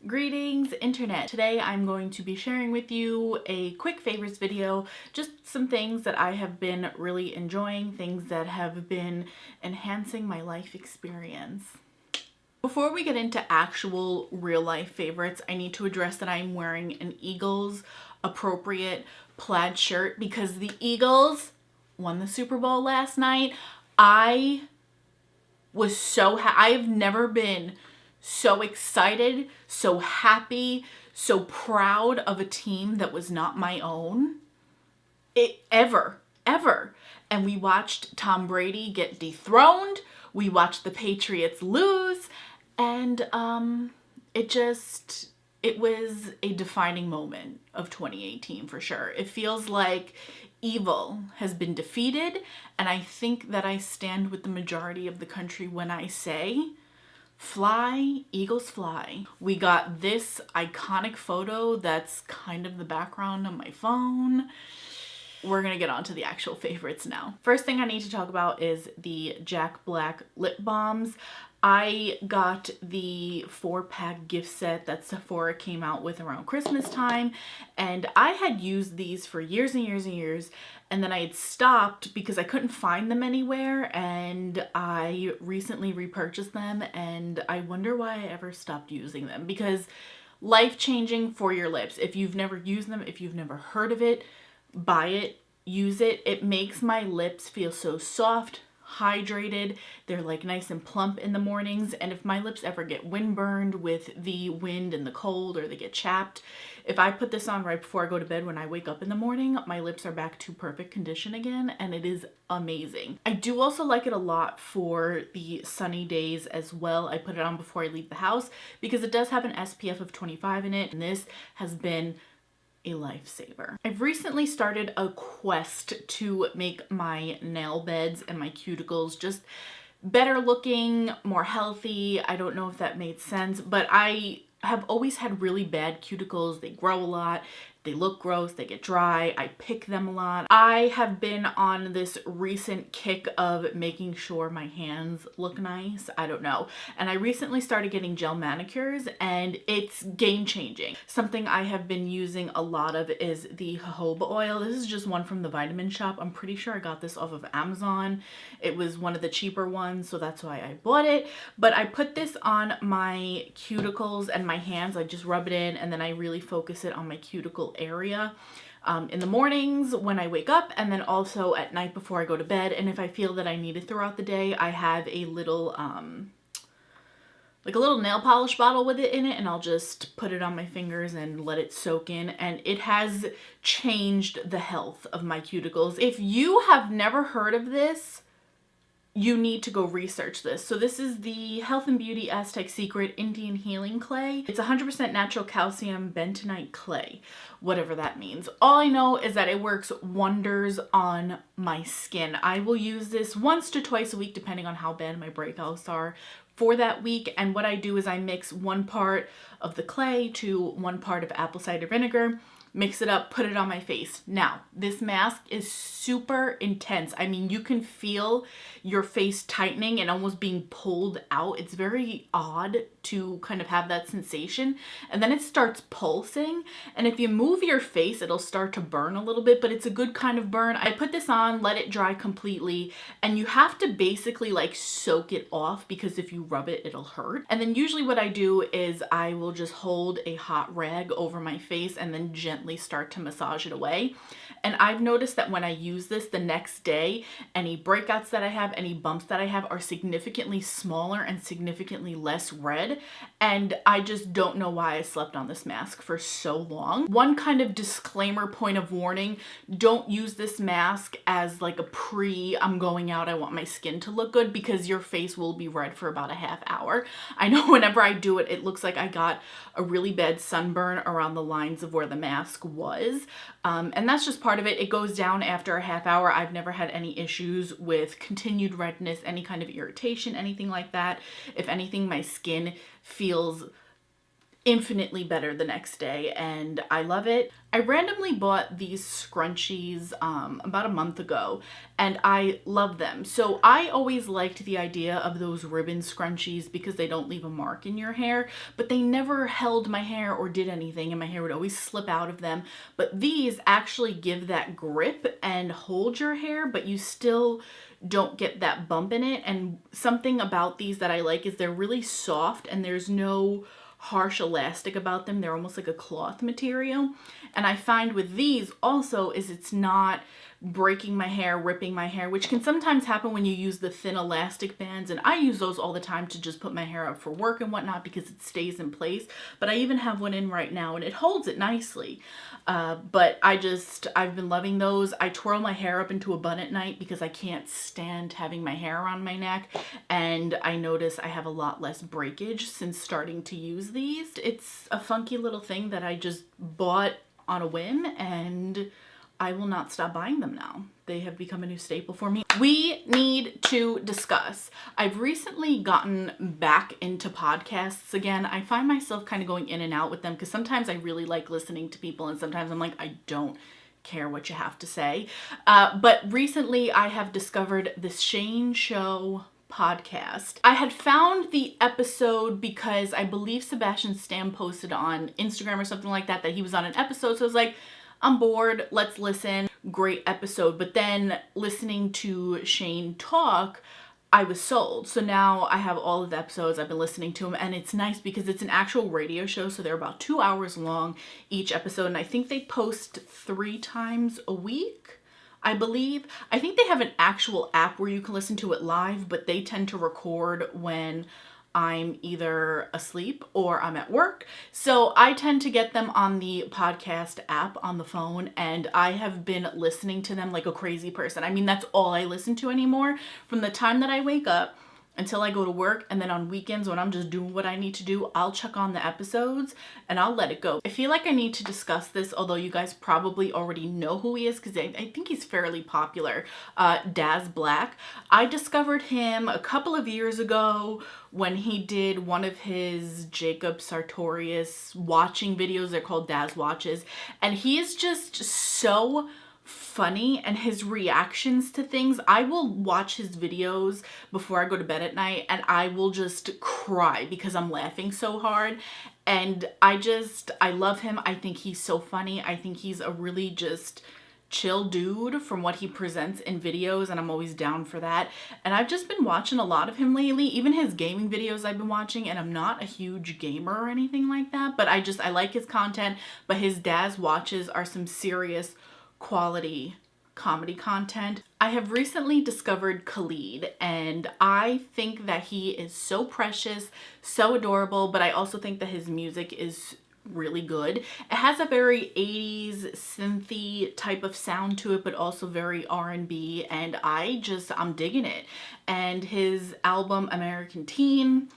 Greetings internet. Today I'm going to be sharing with you a quick favorites video, just some things that I have been really enjoying, things that have been enhancing my life experience. Before we get into actual real life favorites, I need to address that I'm wearing an Eagles appropriate plaid shirt because the Eagles won the Super Bowl last night. I was so I've never been so excited, so happy, so proud of a team that was not my own. Ever. And we watched Tom Brady get dethroned. We watched the Patriots lose. And it was a defining moment of 2018 for sure. It feels like evil has been defeated. And I think that I stand with the majority of the country when I say, fly, Eagles fly. We got this iconic photo that's kind of the background on my phone. We're gonna get on to the actual favorites now. First thing I need to talk about is the Jack Black lip balms. I got the 4-pack gift set that Sephora came out with around Christmas time, and I had used these for years and years and years, and then I had stopped because I couldn't find them anywhere, and I recently repurchased them, and I wonder why I ever stopped using them, because life-changing for your lips. If you've never used them, if you've never heard of it, buy it, use it. It makes my lips feel so soft, hydrated. They're like nice and plump in the mornings, and if my lips ever get windburned with the wind and the cold, or they get chapped, if I put this on right before I go to bed, when I wake up in the morning, my lips are back to perfect condition again, and it is amazing. I do also like it a lot for the sunny days as well. I put it on before I leave the house because it does have an SPF of 25 in it, and this has been a lifesaver. I've recently started a quest to make my nail beds and my cuticles just better looking, more healthy. I don't know if that made sense, but I have always had really bad cuticles. They grow a lot. They look gross, they get dry, I pick them a lot. I have been on this recent kick of making sure my hands look nice. I don't know. And I recently started getting gel manicures, and it's game changing. Something I have been using a lot of is the jojoba oil. This is just one from the Vitamin Shop. I'm pretty sure I got this off of Amazon. It was one of the cheaper ones, so that's why I bought it. But I put this on my cuticles and my hands. I just rub it in, and then I really focus it on my cuticle area in the mornings when I wake up, and then also at night before I go to bed. And if I feel that I need it throughout the day, I have a little like a little nail polish bottle with it in it, and I'll just put it on my fingers and let it soak in, and it has changed the health of my cuticles. If you have never heard of this, you need to go research this. So this is the Health and Beauty Aztec Secret Indian Healing Clay. It's 100% natural calcium bentonite clay, whatever that means. All I know is that it works wonders on my skin. I will use this once to twice a week, depending on how bad my breakouts are for that week. And what I do is I mix 1 part of the clay to 1 part of apple cider vinegar, mix it up, put it on my face. Now, this mask is super intense. I mean, you can feel your face tightening and almost being pulled out. It's very odd to kind of have that sensation. And then it starts pulsing. And if you move your face, it'll start to burn a little bit, but it's a good kind of burn. I put this on, let it dry completely, and you have to basically like soak it off, because if you rub it, it'll hurt. And then usually what I do is I will just hold a hot rag over my face and then gently start to massage it away. And I've noticed that when I use this the next day, any breakouts that I have, any bumps that I have are significantly smaller and significantly less red. And I just don't know why I slept on this mask for so long. One kind of disclaimer, point of warning, don't use this mask as like a I'm going out, I want my skin to look good, because your face will be red for about a half hour. I know whenever I do it, it looks like I got a really bad sunburn around the lines of where the mask was. And that's just part of it. It goes down after a half hour. I've never had any issues with continued redness, any kind of irritation, anything like that. If anything, my skin feels infinitely better the next day, and I love it. I randomly bought these scrunchies about a month ago, and I love them. So I always liked the idea of those ribbon scrunchies because they don't leave a mark in your hair, but they never held my hair or did anything, and my hair would always slip out of them. But these actually give that grip and hold your hair, but you still don't get that bump in it. And something about these that I like is they're really soft, and there's no harsh elastic about them. They're almost like a cloth material. And I find with these also is it's not breaking my hair, ripping my hair, which can sometimes happen when you use the thin elastic bands. And I use those all the time to just put my hair up for work and whatnot because it stays in place. But I even have one in right now and it holds it nicely. But I've been loving those. I twirl my hair up into a bun at night because I can't stand having my hair around my neck. And I notice I have a lot less breakage since starting to use these. It's a funky little thing that I just bought on a whim, and I will not stop buying them now. They have become a new staple for me. We need to discuss. I've recently gotten back into podcasts again. I find myself kind of going in and out with them because sometimes I really like listening to people and sometimes I'm like, I don't care what you have to say. But recently I have discovered the Shane Show podcast. I had found the episode because I believe Sebastian Stan posted on Instagram or something like that he was on an episode. So I was like, I'm bored, let's listen. Great episode. But then listening to Shane talk, I was sold. So now I have all of the episodes. I've been listening to them, and it's nice because it's an actual radio show. So they're about 2 hours long each episode. And I think they post 3 times a week, I believe. I think they have an actual app where you can listen to it live, but they tend to record when I'm either asleep or I'm at work. So I tend to get them on the podcast app on the phone, and I have been listening to them like a crazy person. I mean, that's all I listen to anymore. From the time that I wake up until I go to work, and then on weekends when I'm just doing what I need to do, I'll check on the episodes and I'll let it go. I feel like I need to discuss this, although you guys probably already know who he is because I think he's fairly popular. Daz Black. I discovered him a couple of years ago when he did one of his Jacob Sartorius watching videos. They're called Daz Watches, and he is just so funny, and his reactions to things. I will watch his videos before I go to bed at night and I will just cry because I'm laughing so hard. And I love him. I think he's so funny. I think he's a really just chill dude from what he presents in videos, and I'm always down for that. And I've just been watching a lot of him lately, even his gaming videos I've been watching, and I'm not a huge gamer or anything like that, but I like his content. But his Daz Watches are some serious quality comedy content. I have recently discovered Khalid, and I think that he is so precious, so adorable, but I also think that his music is really good. It has a very 80s synthy type of sound to it, but also very R&B, and I'm digging it. And his album American Teen,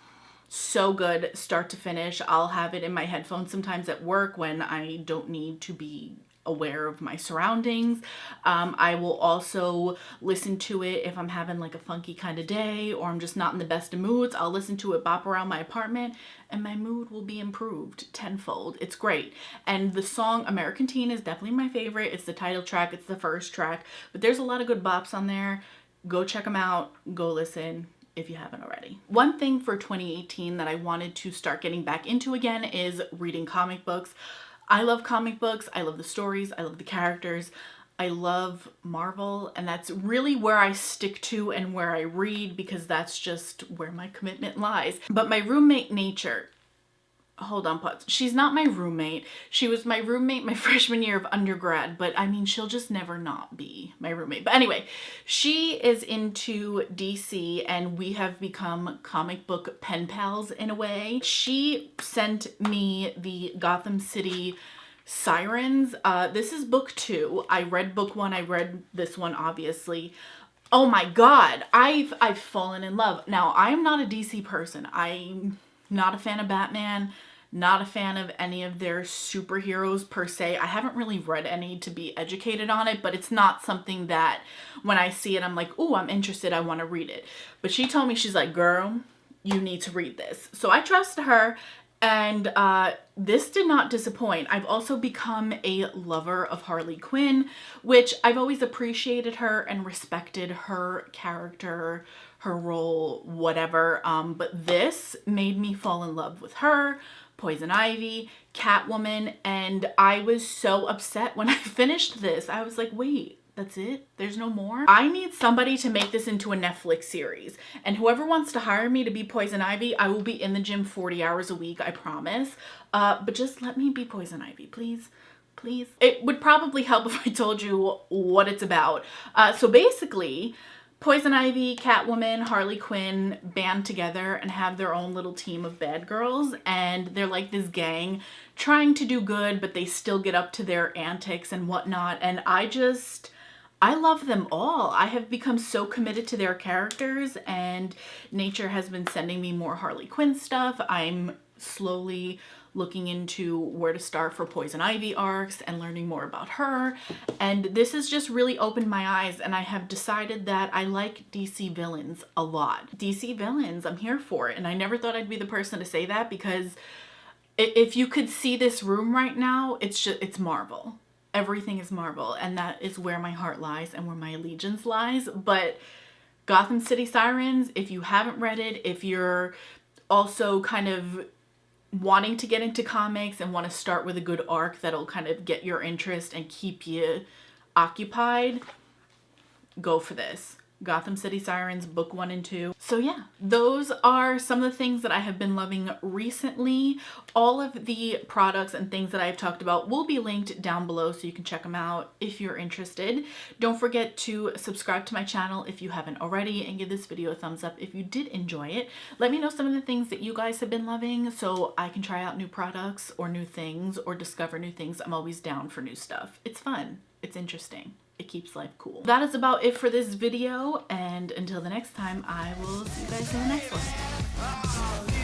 so good start to finish. I'll have it in my headphones sometimes at work when I don't need to be aware of my surroundings. I will also listen to it if I'm having like a funky kind of day or I'm just not in the best of moods. I'll listen to it bop around my apartment and my mood will be improved tenfold. It's great. And the song American Teen is definitely my favorite. It's the title track. It's the first track, but there's a lot of good bops on there. Go check them out. Go listen if you haven't already. One thing for 2018 that I wanted to start getting back into again is reading comic books. I love comic books. I love the stories. I love the characters. I love Marvel, and that's really where I stick to and where I read because that's just where my commitment lies. But my roommate Nature, hold on, pause. She's not my roommate. She was my roommate my freshman year of undergrad, but I mean, she'll just never not be my roommate. But anyway, she is into DC and we have become comic book pen pals in a way. She sent me the Gotham City Sirens. This is book 2. I read book 1. I read this one, obviously. Oh my God, I've fallen in love. Now, I'm not a DC person. I'm not a fan of Batman, not a fan of any of their superheroes per se. I haven't really read any to be educated on it, but it's not something that when I see it, I'm like, oh, I'm interested, I want to read it. But she told me, she's like, girl, you need to read this. So I trust her And this did not disappoint. I've also become a lover of Harley Quinn, which I've always appreciated her and respected her character, her role, whatever. But this made me fall in love with her, Poison Ivy, Catwoman, and I was so upset when I finished this. I was like, wait, that's it? There's no more? I need somebody to make this into a Netflix series. And whoever wants to hire me to be Poison Ivy, I will be in the gym 40 hours a week, I promise. But just let me be Poison Ivy, please. Please. It would probably help if I told you what it's about. So basically, Poison Ivy, Catwoman, Harley Quinn band together and have their own little team of bad girls, and they're like this gang trying to do good, but they still get up to their antics and whatnot. And I love them all. I have become so committed to their characters, and nature has been sending me more Harley Quinn stuff. I'm slowly looking into where to start for Poison Ivy arcs and learning more about her. And this has just really opened my eyes, and I have decided that I like DC villains a lot. DC villains, I'm here for it. And I never thought I'd be the person to say that, because if you could see this room right now, it's Marvel. Everything is Marvel, and that is where my heart lies and where my allegiance lies. But Gotham City Sirens, if you haven't read it, if you're also kind of wanting to get into comics and want to start with a good arc that'll kind of get your interest and keep you occupied, go for this. Gotham City Sirens, book 1 and 2. So yeah, those are some of the things that I have been loving recently. All of the products and things that I've talked about will be linked down below, so you can check them out if you're interested. Don't forget to subscribe to my channel if you haven't already, and give this video a thumbs up if you did enjoy it. Let me know some of the things that you guys have been loving so I can try out new products or new things or discover new things. I'm always down for new stuff. It's fun. It's interesting. It keeps life cool. That is about it for this video, and until the next time, I will see you guys in the next one.